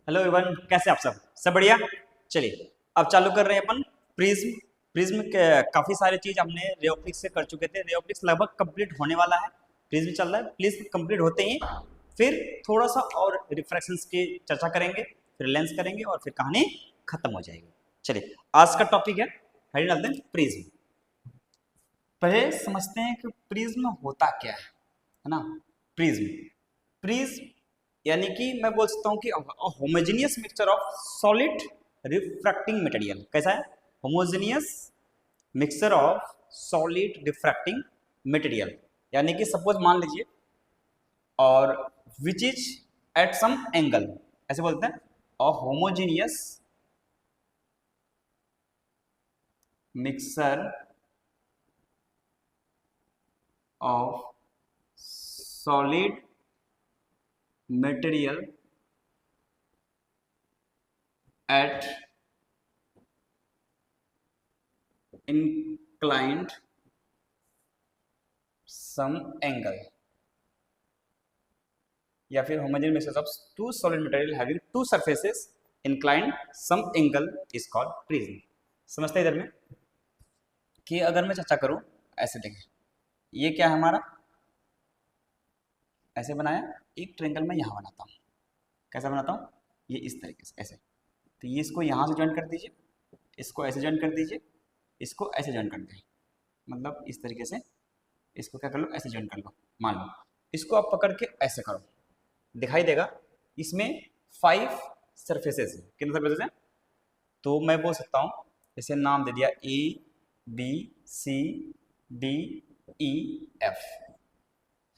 Hello everyone, कैसे आप सब बढ़िया। चलिए अब चालू कर रहे हैं अपन प्रिज्म। प्रिज्म के काफ़ी सारे चीज़ हमने रे ऑप्टिक्स से कर चुके थे। रे ऑप्टिक्स लगभग कंप्लीट होने वाला है। प्रिज्म चल रहा है। प्रिज्म कंप्लीट होते ही फिर थोड़ा सा और रिफ्रैक्शंस की चर्चा करेंगे, फिर लेंस करेंगे और फिर कहानी खत्म हो जाएगी। चलिए आज का टॉपिक है हेडिंग डालते हैं प्रिज्म। पहले समझते हैं कि प्रिज्म होता क्या है ना। प्रिज्म प्रिज्म यानी कि मैं बोल सकता हूँ कि homogeneous mixture of solid refracting material. कैसा है? Homogeneous mixture of solid refracting material, यानी कि सपोज मान लीजिए और which is at some angle, ऐसे बोलते हैं। और homogeneous mixture of solid material at inclined some angle, या फिर homogeneous mixture of two solid material having two surfaces inclined some angle is called prism। समझते हैं इधर में कि अगर मैं चर्चा करूं, ऐसे देखें, ये क्या है हमारा, ऐसे बनाया एक ट्रायंगल में यहां बनाता हूं। कैसा बनाता हूं? ये इस तरीके से, ऐसे। तो ये इसको यहां से ज्वाइन कर दीजिए, इसको ऐसे ज्वाइन कर दीजिए, इसको ऐसे ज्वाइन कर दीजिए, मतलब इस तरीके से। इसको क्या कर लो, ऐसे ज्वाइन कर लो। मान लो इसको आप पकड़ के ऐसे करो, दिखाई देगा इसमें 5 सरफेसेस है। कितने सरफेसेस हैं? तो मैं बोल सकता हूँ, जैसे नाम दे दिया A B C D E F.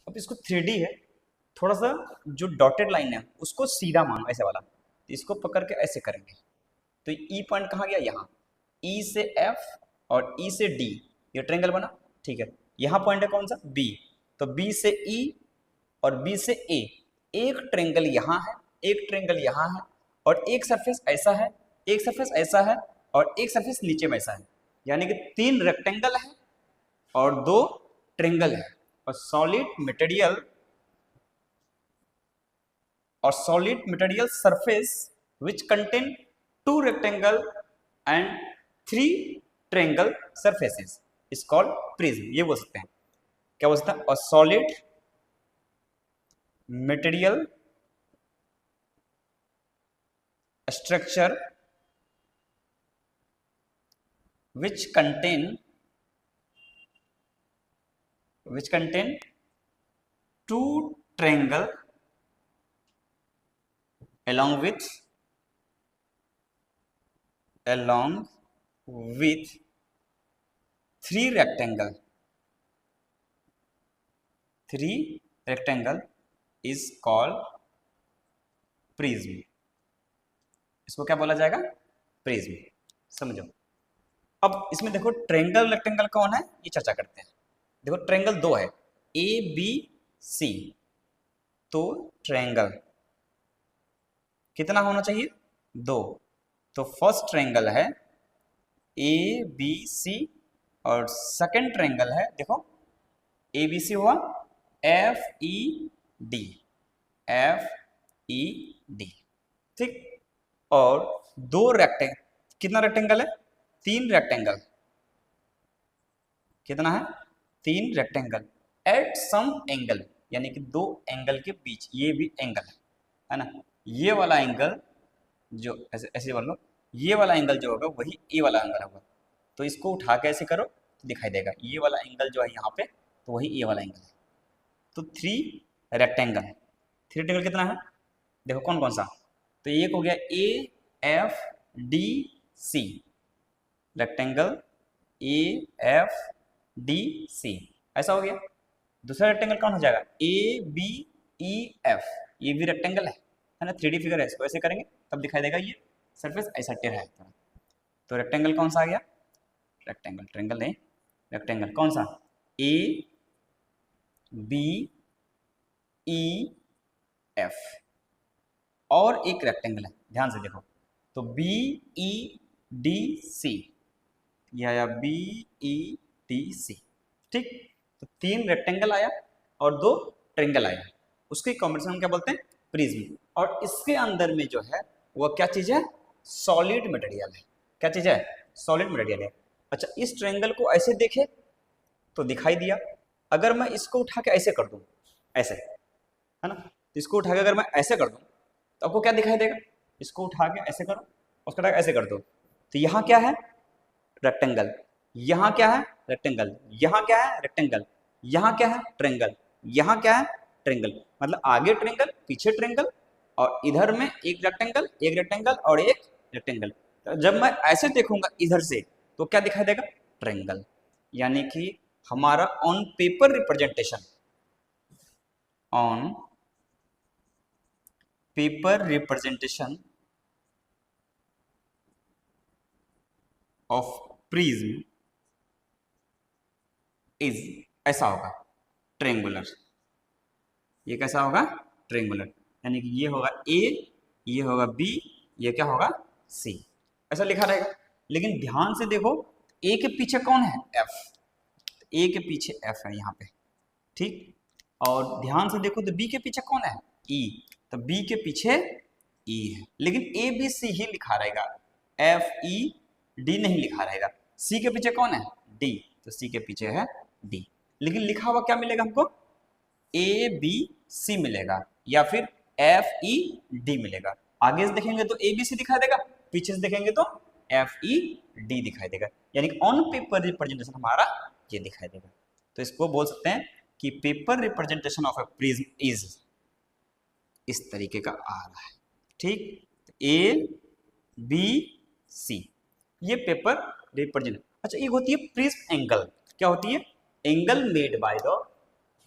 अब इसको 3D है, थोड़ा सा जो डॉटेड लाइन है उसको सीधा मानो, ऐसे वाला। तो इसको पकड़ के ऐसे करेंगे तो ई पॉइंट कहाँ गया? यहाँ। ई से एफ और ई से डी, ये ट्रायंगल बना, ठीक है। यहाँ पॉइंट है कौन सा? बी। तो बी से ई और बी से ए, एक ट्रायंगल यहाँ है, एक ट्रायंगल यहाँ है, और एक सरफेस ऐसा है, एक सरफेस ऐसा है, और एक सरफेस नीचे में ऐसा है। यानी कि 3 रेक्टेंगल है और 2 ट्रायंगल है। और solid material surface which contain 2 rectangle and 3 triangle surfaces is called prism। ये बोल सकते हैं, क्या बोल सकते हैं? और solid material structure which contain 2 triangle along with 3 rectangle is called prism। इसको क्या बोला जाएगा? प्रिज्म। समझो। अब इसमें देखो ट्रायंगल रेक्टेंगल कौन है, ये चर्चा करते हैं। देखो ट्रायंगल 2 है, ए बी सी। तो ट्रायंगल कितना होना चाहिए? 2। तो फर्स्ट ट्रायंगल है ए बी सी और सेकंड ट्रायंगल है, देखो ए बी सी हुआ एफ ई डी, ठीक। और 2 रेक्टेंगल, कितना रेक्टेंगल है? 3 रेक्टेंगल। कितना है? 3 रेक्टेंगल एट सम एंगल, यानी कि 2 एंगल के बीच। ये भी एंगल है ना। ये वाला एंगल जो ऐसे ऐसे बोल लो, ये वाला एंगल जो होगा वही ए वाला एंगल होगा। तो इसको उठा के ऐसे करो तो दिखाई देगा ये वाला एंगल जो है यहाँ पे, तो वही ए वाला एंगल है। तो 3 रेक्टेंगल है। 3 रेक्टेंगल कितना है? देखो कौन कौन सा। तो एक हो गया A F D C, rectangle A F D C, ऐसा हो गया। दूसरा रेक्टेंगल कौन हो जाएगा? ए बी ई एफ, ये भी रेक्टेंगल है ना। 3D फिगर है, इसको ऐसे करेंगे तब दिखाई देगा ये सरफेस ऐसा टेढ़ा है थोड़ा। तो रेक्टेंगल कौन सा आ गया? रेक्टेंगल, ट्रायंगल नहीं, रेक्टेंगल कौन सा? A B E F. और एक रेक्टेंगल है, ध्यान से देखो, तो बी ई डी सी, या बी ई डी सी, ठीक। तो 3 रेक्टेंगल आया और 2 ट्रायंगल आया, उसके कॉम्बिनेशन हम क्या बोलते हैं? प्रिज्म। और इसके अंदर में जो है वो क्या चीज है? सॉलिड मटेरियल है। क्या चीज है? सॉलिड मटेरियल है। अच्छा, इस ट्रायंगल को ऐसे देखे तो दिखाई दिया। अगर मैं इसको उठा के ऐसे कर दूं, ऐसे, है ना, तो इसको उठा के अगर मैं ऐसे कर दूं तो आपको क्या दिखाई देगा? इसको उठा के ऐसे करो, उसको उठा के ऐसे कर दो, तो यहाँ क्या है? रेक्टेंगल। यहाँ क्या है? रेक्टेंगल। यहाँ क्या है? रेक्टेंगल। यहाँ क्या है? ट्रायंगल। यहाँ क्या है? ट्रायंगल। मतलब आगे ट्रायंगल, पीछे ट्रायंगल, और इधर में एक रेक्टेंगल और एक रेक्टेंगल। तो जब मैं ऐसे देखूंगा इधर से तो क्या दिखाई देगा? ट्रायंगल। यानी कि हमारा on paper representation, on paper representation of prism is ऐसा होगा, ट्रायंगुलर। ये कैसा होगा? ट्रायंगुलर। यानी कि ये होगा ए, ये होगा बी, ये क्या होगा? सी। ऐसा लिखा रहेगा। लेकिन ध्यान से देखो, ए के पीछे कौन है? एफ। ए के पीछे एफ है यहाँ पे, ठीक। और ध्यान से देखो तो बी के पीछे कौन है? ई। तो बी के पीछे ई है, लेकिन ए बी सी ही लिखा रहेगा, एफ ई डी नहीं लिखा रहेगा। सी के पीछे कौन है? डी। तो सी के पीछे है डी। लेकिन लिखा हुआ क्या मिलेगा हमको? ए बी सी मिलेगा, या फिर एफ ई डी मिलेगा। आगे से देखेंगे तो ए बी सी दिखाई देगा, पीछे से देखेंगे तो एफ ई डी दिखाई देगा। यानी कि ऑन पेपर रिप्रेजेंटेशन हमारा ये दिखाई देगा। तो इसको बोल सकते हैं कि paper representation of A prism is इस तरीके का आ रहा है, ठीक। ए बी सी, ये पेपर रिप्रेजेंट। अच्छा, एक होती है प्रिज्म एंगल। क्या होती है? Angle made by the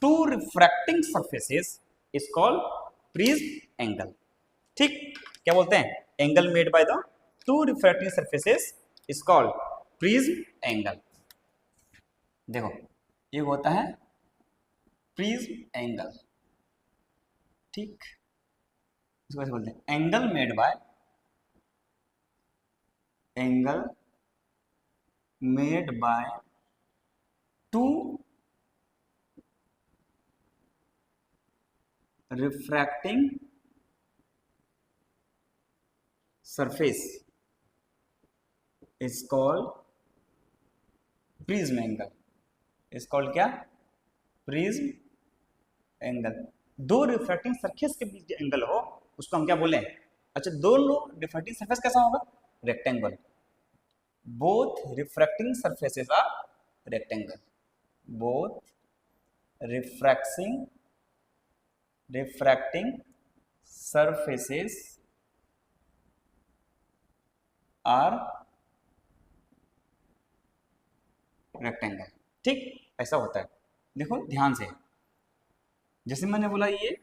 two refracting surfaces is called prism angle, ठीक। क्या बोलते हैं? Angle made by the two refracting surfaces is called prism angle. देखो, ये होता है प्रिज्म एंगल, ठीक। इसको ऐसे बोलते हैं, angle made by two refracting surface is called prism angle, is called क्या? Prism angle. दो रिफ्रैक्टिंग सरफेस के बीच एंगल हो उसको हम क्या बोले? अच्छा, दोनों रिफ्रैक्टिंग सरफेस कैसा होगा? Rectangle. Both refracting surfaces are rectangle. Both refracting surfaces are rectangle, ठीक। ऐसा होता है। देखो ध्यान से, जैसे मैंने बोला ये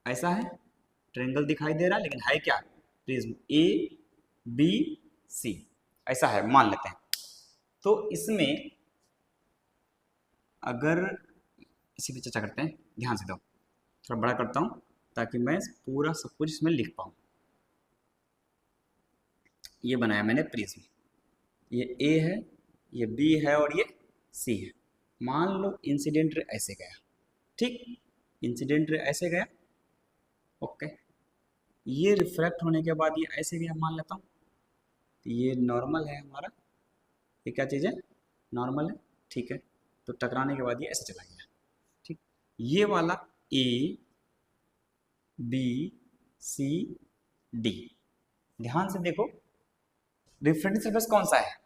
ऐसा है, ट्रायंगल दिखाई दे रहा है, लेकिन है क्या? प्रिज्म। ए बी सी ऐसा है, मान लेते हैं। तो इसमें अगर इसी पे चर्चा करते हैं, ध्यान से दो, थोड़ा बड़ा करता हूं ताकि मैं पूरा सब कुछ इसमें लिख पाऊं। ये बनाया मैंने प्रिज्म, ये ए है, ये बी है और ये सी है। मान लो इंसिडेंट रे ऐसे गया, ठीक। इंसिडेंट रे ऐसे गया, ओके। ये रिफ्रैक्ट होने के बाद ये ऐसे गया, मान लेता हूँ। तो ये नॉर्मल है हमारा, ये क्या चीज़ है? नॉर्मल है, ठीक है। तो टकराने के बाद ये ऐसे चला गया, ठीक। ये वाला ए बी सी डी, ध्यान से देखो, रिफ्रैक्टिंग सरफेस कौन सा है?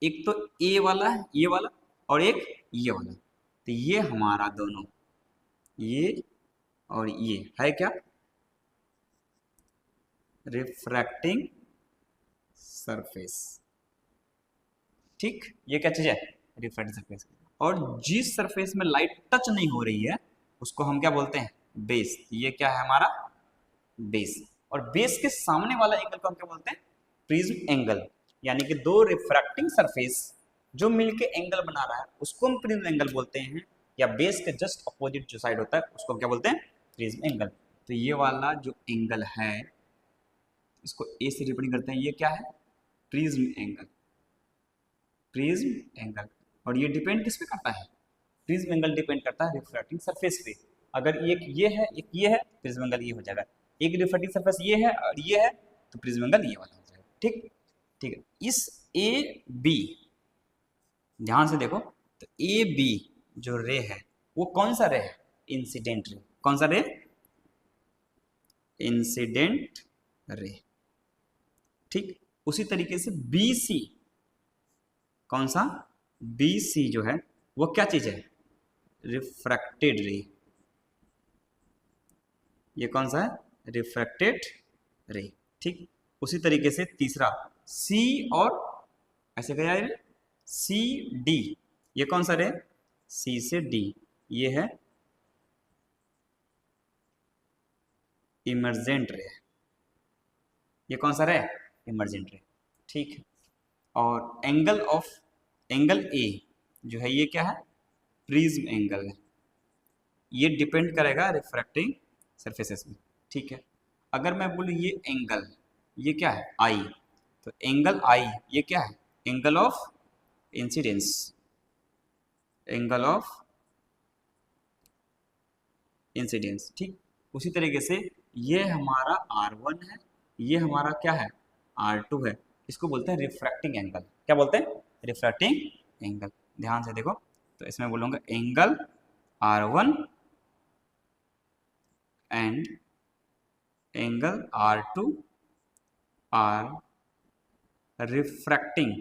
एक तो ए वाला है, ये वाला, और एक ये वाला। तो ये हमारा दोनों, ये और ये है क्या? रिफ्रैक्टिंग सरफेस, ठीक। ये क्या चीज है? Refracting surface. और जिस सरफेस में लाइट टच नहीं हो रही है उसको हम क्या बोलते हैं? बेस। ये क्या है हमारा? बेस। और बेस के सामने वाला एंगल को हम क्या बोलते हैं? Prism angle. यानी कि दो रिफ्रैक्टिंग सरफेस जो मिलके एंगल बना रहा है उसको हम प्रिज्म एंगल बोलते हैं, या बेस के जस्ट अपोजिट जो साइड होता है उसको हम क्या बोलते हैं? Prism angle. तो ये वाला जो एंगल है इसको ए से रिप्रेजेंट करते हैं, ये क्या है? Prism angle. Prism angle. और ये डिपेंड किस पे करता है? प्रिज्म एंगल डिपेंड करता है रिफ्रैक्टिंग सरफेस पे। अगर एक ये है, एक ये है, प्रिज्म एंगल ये हो जाएगा। एक रिफ्रैक्टिंग सरफेस ये है और ये है, तो प्रिज्म एंगल ये वाला हो जाएगा। ठीक ठीक है। इस ए बी, ध्यान से देखो, तो ए बी जो रे है वो कौन सा रे है? Incident ray. कौन सा रे? Incident ray. ठीक, उसी तरीके से बी सी, कौन सा? बी सी जो है वो क्या चीज है? रिफ्रैक्टेड रे। ये कौन सा है? रिफ्रैक्टेड रे। ठीक, उसी तरीके से तीसरा सी और ऐसे गया है सी डी, ये कौन सा रे? सी से डी, ये है इमर्जेंट रे। ये कौन सा रे? इमर्जेंट रे। ठीक है। और एंगल ए जो है ये क्या है? प्रिज्म एंगल है। ये डिपेंड करेगा रिफ्रैक्टिंग सरफेसेस में। ठीक है। अगर मैं बोलूँ ये एंगल, ये क्या है? आई, तो एंगल आई ये क्या है? Angle of incidence, angle of incidence. ठीक, उसी तरीके से ये हमारा R1 है, ये हमारा क्या है? R2 है। इसको बोलते हैं रिफ्रैक्टिंग एंगल। क्या बोलते हैं? Refracting angle. ध्यान से देखो, तो इसमें बोलूंगा angle R1 and angle R2 are refracting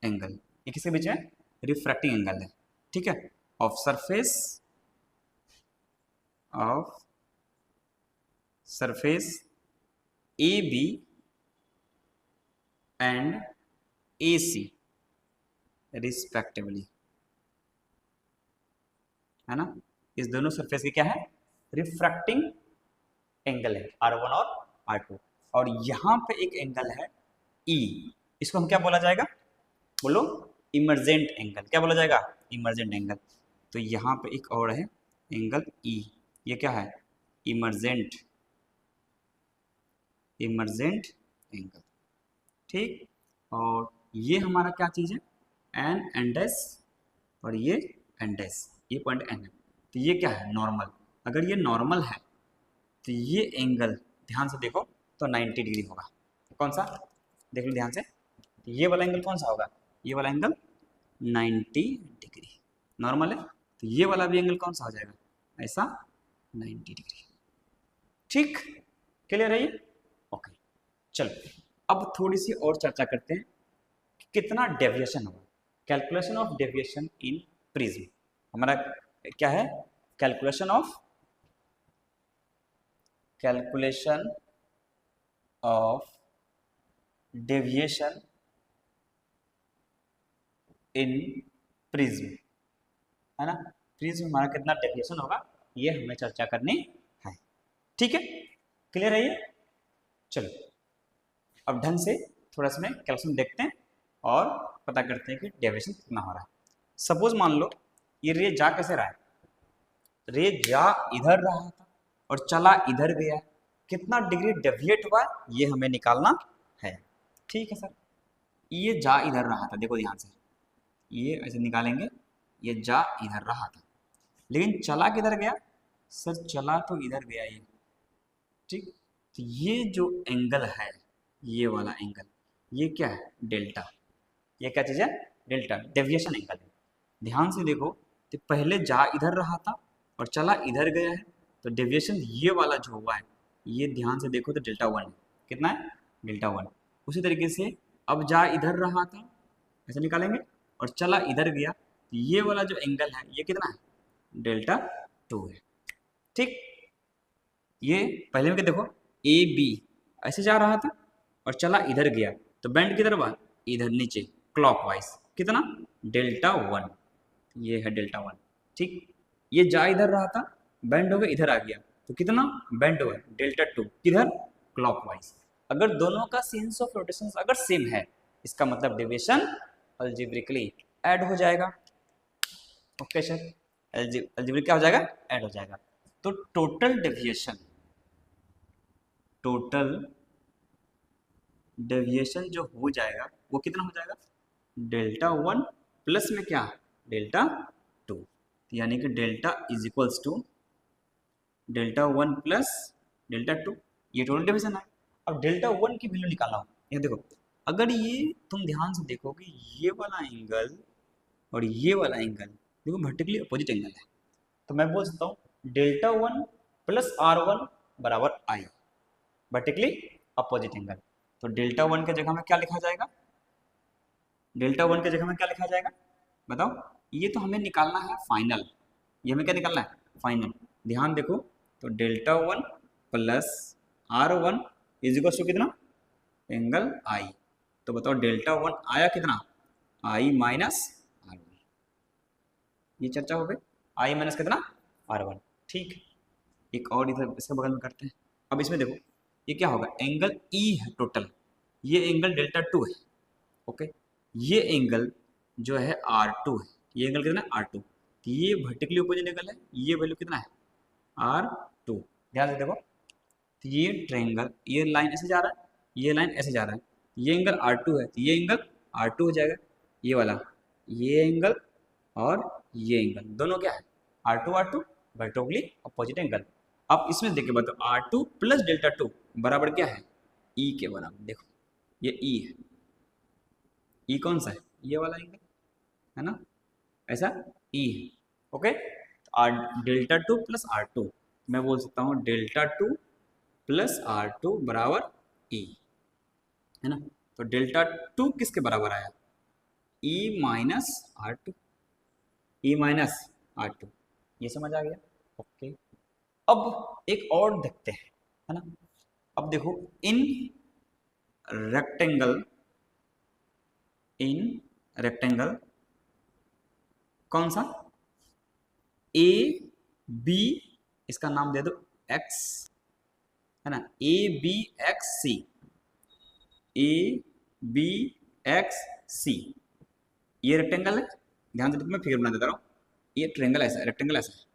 angle. ये किसके बीच में? रिफ्रैक्टिंग एंगल है। ठीक है, of surface A B and A C respectively, है ना। इस दोनों सरफेस की क्या है? रिफ्रैक्टिंग एंगल है, R1 और R2। और यहां पे एक एंगल है E, इसको हम क्या बोला जाएगा? बोलो, इमर्जेंट एंगल। क्या बोला जाएगा? Emergent angle. तो यहाँ पे एक और है एंगल E, ये क्या है? Emergent angle. ठीक, और ये हमारा क्या चीज़ है? एन एंड एस, और ये एंड एस, ये पॉइंट एन है। तो ये क्या है? नॉर्मल। अगर ये नॉर्मल है तो ये एंगल ध्यान से देखो तो 90 डिग्री होगा। कौन सा? देख लो ध्यान से, ये वाला एंगल कौन सा होगा? ये वाला एंगल 90 डिग्री नॉर्मल है। तो ये वाला भी एंगल कौन सा हो जाएगा? ऐसा 90 डिग्री। ठीक, क्लियर है ये? ओके, चलो अब थोड़ी सी और चर्चा करते हैं कि कितना डेविएशन होगा। Calculation of deviation in prism. हमारा क्या है? Calculation of deviation in prism, है ना। प्रिज्म हमारा कितना डेविएशन होगा ये हमें चर्चा करनी है। ठीक है, क्लियर है ये? चलो अब ढंग से थोड़ा सा कैल्कुलेशन देखते हैं और पता करते हैं कि डेविएशन कितना हो रहा है। सपोज मान लो ये रे जा कैसे रहा है? रे जा इधर रहा था और चला इधर गया, कितना डिग्री डेविएट हुआ ये हमें निकालना है। ठीक है सर, ये जा इधर रहा था, देखो ध्यान से, ये ऐसे निकालेंगे, ये जा इधर रहा था लेकिन चला किधर गया? सर चला तो इधर गया ये। ठीक, तो ये जो एंगल है, ये वाला एंगल, ये क्या है? डेल्टा। ये क्या चीज़ है? डेल्टा, डेविएशन एंगल है। ध्यान से देखो, तो पहले जा इधर रहा था और चला इधर गया है, तो डेविएशन ये वाला जो हुआ है, ये ध्यान से देखो तो डेल्टा 1 है। कितना है? डेल्टा 1। उसी तरीके से अब जा इधर रहा था, ऐसे निकालेंगे, और चला इधर गया, तो ये वाला जो एंगल है ये कितना है? डेल्टा 2 है। ठीक, ये पहले में देखो ए बी ऐसे जा रहा था और चला इधर गया, तो बेंड किधर हुआ? इधर नीचे क्लॉकवाइज। कितना? डेल्टा 1, ये है डेल्टा 1। ठीक, ये जा इधर रहा था, बेंड हो गया इधर आ गया, तो कितना बेंड हुआ? डेल्टा 2। किधर? क्लॉकवाइज। अगर दोनों का सेंस ऑफ रोटेशन अगर सेम है, इसका मतलब डेविएशन अलजेब्रिकली ऐड हो जाएगा। ओके सर, अलजेब्रिक क्या हो जाएगा? ऐड हो जाएगा। तो टोटल डेविएशन जो हो जाएगा वो कितना हो जाएगा? डेल्टा 1 प्लस में क्या? डेल्टा 2। तो यानी कि delta is equals to delta 1 plus delta 2, ये टोटल डिवीजन है। अब डेल्टा 1 की वैल्यू निकालना हो, ये देखो, अगर ये तुम ध्यान से देखो कि ये वाला एंगल और ये वाला एंगल देखो वर्टिकली अपोजिट एंगल है, तो मैं बोल सकता हूँ डेल्टा 1 प्लस R1 बराबर आई, वर्टिकली अपोजिट एंगल। तो डेल्टा 1 के जगह में क्या लिखा जाएगा, डेल्टा 1 के जगह में क्या लिखा जाएगा बताओ। ये तो हमें निकालना है फाइनल, ये हमें क्या निकालना है फाइनल। ध्यान देखो, तो delta 1 plus R1 is equal to कितना, एंगल आई। तो बताओ डेल्टा 1 आया कितना, आई माइनस R1, ये चर्चा हो गई, आई माइनस कितना R1। ठीक, एक और इधर इसके बगल में करते हैं। अब इसमें देखो ये क्या होगा, एंगल ई है टोटल, ये एंगल डेल्टा 2 है, ओके, ये एंगल जो है R2 है, ये एंगल कितना है R2, तो ये वर्टिकली अपोजिट एंगल है, ये वैल्यू कितना है R2। ध्यान से देखो, तो ये ट्रायंगल, ये लाइन ऐसे जा रहा है, ये लाइन ऐसे जा रहा है, ये एंगल R2 है, तो ये एंगल R2 हो जाएगा, ये वाला, ये एंगल और ये एंगल दोनों क्या है R2 वर्टिकली अपोजिट एंगल। अब इसमें देखिए बताओ R2 प्लस डेल्टा 2 बराबर क्या है, ई के बराबर। देखो ये ई है, ई कौन सा है, ये वाला एंगल है ना, ऐसा ई है, ओके। तो डेल्टा 2 प्लस R2, मैं बोल सकता हूँ डेल्टा 2 प्लस R2 बराबर ई, है ना। तो डेल्टा 2 किसके बराबर आया, E minus R2, E minus R2, ये समझ आ गया, ओके। अब एक और देखते हैं, है ना। अब देखो इन रेक्टेंगल, इन रेक्टेंगल कौन सा, ए बी, इसका नाम दे दो एक्स, है ना, A B X C, A B X C, ये रेक्टेंगल है। ध्यान से मैं फिगर बना देता रहा हूँ, ये ट्रायंगल ऐसा है, रेक्टेंगल ऐसा है,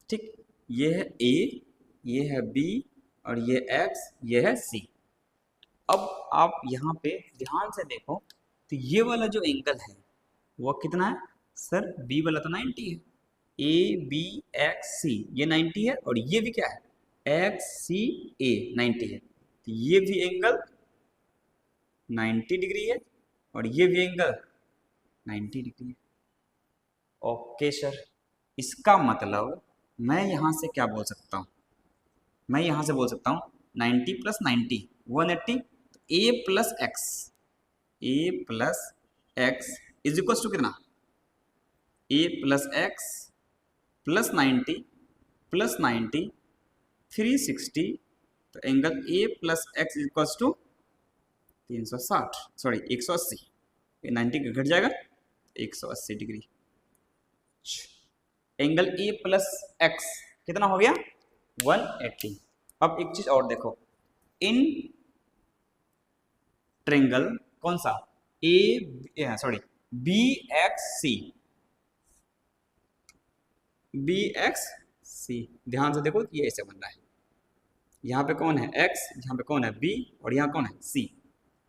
ठीक। ये है ए, ये है बी और ये एक्स, ये है सी। अब आप यहाँ पे ध्यान से देखो, तो ये वाला जो एंगल है वो कितना है सर, बी वाला तो 90 है, ए बी एक्स सी ये 90 है, और ये भी क्या है एक्स सी ए 90 है, तो ये भी एंगल 90 डिग्री है और ये भी एंगल 90 डिग्री है, ओके सर। इसका मतलब मैं यहाँ से क्या बोल सकता हूँ, मैं यहाँ से बोल सकता हूँ 90 plus 90 180, A plus X, A plus X is equal to कितना, A plus X plus 90 plus 90 360, तो angle A plus X is equal to 360, sorry 180, 90 घट जाएगा 180 degree. Angle A plus X कितना हो गया 180। अब एक चीज और देखो, इन ट्रायंगल कौन सा, ए सॉरी बी एक्स सी, बी एक्स सी, ध्यान से देखो ये ऐसे बन रहा है, यहाँ पे कौन है एक्स, यहाँ पे कौन है बी और यहाँ कौन है सी।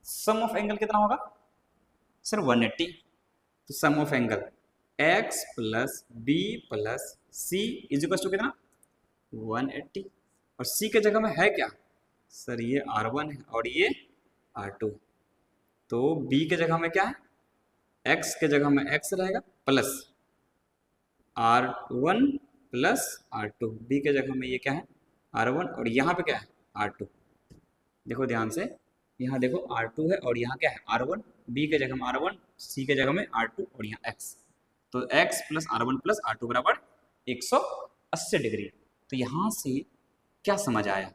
सम ऑफ एंगल कितना होगा सर 180, तो sum of angle X plus B plus C is equal to कितना 180, और सी के जगह में है क्या सर, ये R1 है और ये R2, तो बी के जगह में क्या है, एक्स के जगह में एक्स रहेगा plus R1 plus R2, B के जगह में ये क्या है R1 और यहाँ पे क्या है R2। देखो ध्यान से, यहाँ देखो R2 है और यहाँ क्या है R1, बी के जगह में R1, सी के जगह में R2 और यहाँ x, तो x plus R1 plus R2 बराबर 180 डिग्री। तो यहाँ से क्या समझ आया,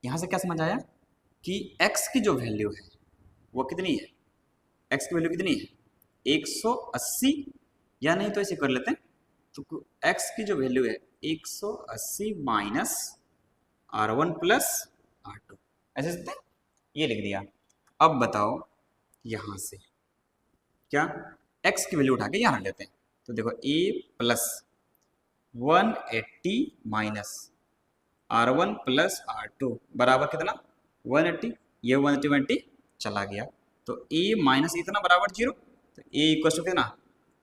यहाँ से क्या समझ आया कि x की जो वैल्यू है वो कितनी है, x की वैल्यू कितनी है 180, या नहीं तो ऐसे कर लेते हैं, तो x की जो वैल्यू है 180 माइनस R1 प्लस R2, ऐसे सकते हैं, ये लिख दिया। अब बताओ यहाँ से क्या x की वैल्यू उठा के यहाँ रख लेते हैं, तो देखो a plus 180 minus R1 plus R2 बराबर कितना 180, ये 180 चला गया, तो a माइनस इतना बराबर 0, तो a इक्वल टू कितना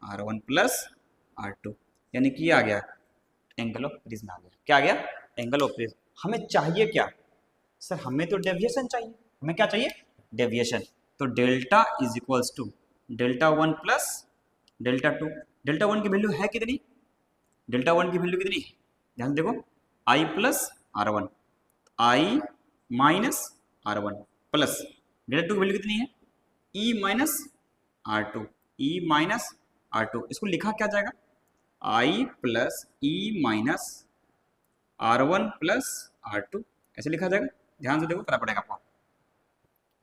r1 प्लस r2, यानी कि ये आ गया एंगल ऑफ प्रिज्म आ गया। क्या आ गया? Angle of prism. हमें चाहिए क्या सर? हमें तो डेविएशन चाहिए। हमें क्या चाहिए? डेविएशन। तो delta is equals to delta 1 plus delta 2। Delta 1 की वैल्यू है कितनी? डेल्टा 1 की वैल्यू कितनी है? ध्यान देखो, i plus r1, i minus r1 plus delta 2 की वैल्यू कितनी है? e minus r2, e minus r2। इसको लिखा क्या जाएगा? i plus e minus r1 plus r2, ऐसे लिखा जाएगा। ध्यान से देखो, पता पड़ेगा आपको।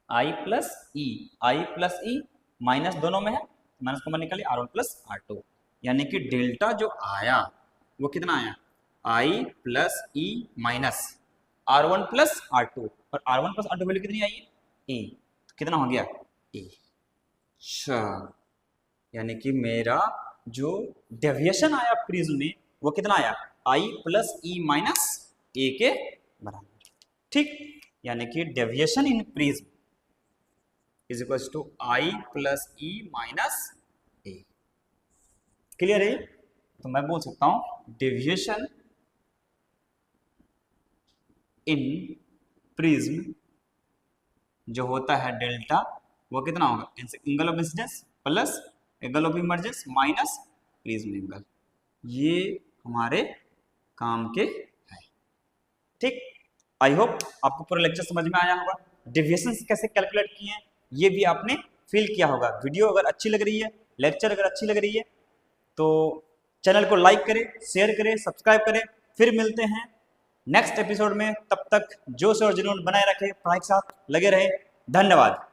i प्लस ई माइनस दोनों में है, माइनस कॉमन निकालिए, r1 प्लस r2, यानी कि डेल्टा जो आया वो कितना आया? i plus E minus r1 plus r2, और r1 प्लस r2 वैल्यू कितनी आई है? e, तो कितना हो गया? e। अच्छा, यानी कि मेरा जो डेविएशन आया प्रिज्म में वो कितना आया? i plus E minus A के बराबर। ठीक, यानी कि deviation in prism is equal to i plus E minus A. Clear है? तो मैं बोल सकता हूं डेविएशन इन प्रिज्म जो होता है डेल्टा, वो कितना होगा? Angle of incidence plus angle of emergence minus prism angle. ये हमारे काम के है। ठीक, आई होप आपको पूरा लेक्चर समझ में आया होगा। डेविएशन कैसे कैलकुलेट किए हैं ये भी आपने फील किया होगा। वीडियो अगर अच्छी लग रही है, लेक्चर अगर अच्छी लग रही है, तो चैनल को लाइक करें, शेयर करें, सब्सक्राइब करें। फिर मिलते हैं नेक्स्ट एपिसोड में। तब तक जोश और जुनून बनाए रखें, पढ़ाई के साथ लगे रहे। धन्यवाद।